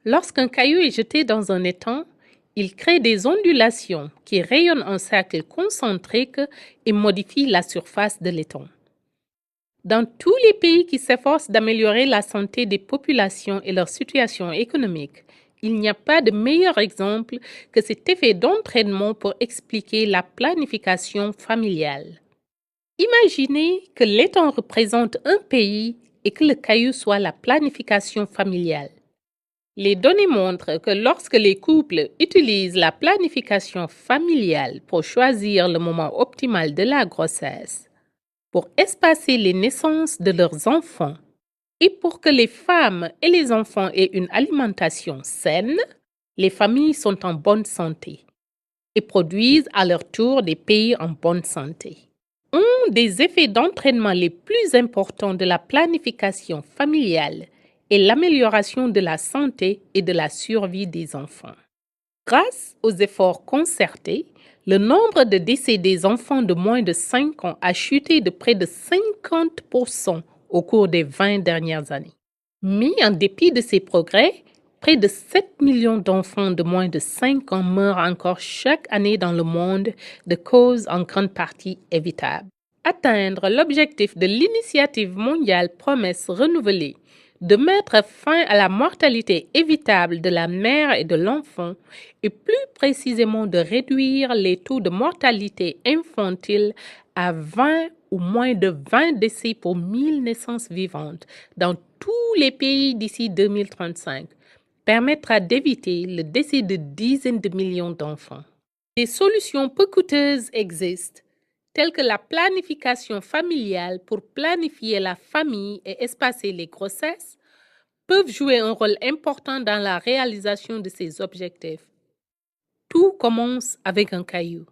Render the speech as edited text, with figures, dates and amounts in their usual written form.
Lorsqu'un caillou est jeté dans un étang, il crée des ondulations qui rayonnent en cercle concentrique et modifient la surface de l'étang. Dans tous les pays qui s'efforcent d'améliorer la santé des populations et leur situation économique, il n'y a pas de meilleur exemple que cet effet d'entraînement pour expliquer la planification familiale. Imaginez que l'étang représente un pays et que le caillou soit la planification familiale. Les données montrent que lorsque les couples utilisent la planification familiale pour choisir le moment optimal de la grossesse, pour espacer les naissances de leurs enfants et pour que les femmes et les enfants aient une alimentation saine, les familles sont en bonne santé et produisent à leur tour des pays en bonne santé. Un des effets d'entraînement les plus importants de la planification familiale est l'amélioration de la santé et de la survie des enfants. Grâce aux efforts concertés, le nombre de décès des enfants de moins de 5 ans a chuté de près de 50% au cours des 20 dernières années. Mais en dépit de ces progrès, près de 7 millions d'enfants de moins de 5 ans meurent encore chaque année dans le monde de causes en grande partie évitables. Atteindre l'objectif de l'initiative mondiale Promesse renouvelée de mettre fin à la mortalité évitable de la mère et de l'enfant et plus précisément de réduire les taux de mortalité infantile à 20 ou moins de 20 décès pour 1000 naissances vivantes dans tous les pays d'ici 2035 permettra d'éviter le décès de dizaines de millions d'enfants. Des solutions peu coûteuses existent, telles que la planification familiale pour planifier la famille et espacer les grossesses, peuvent jouer un rôle important dans la réalisation de ces objectifs. Tout commence avec un caillou.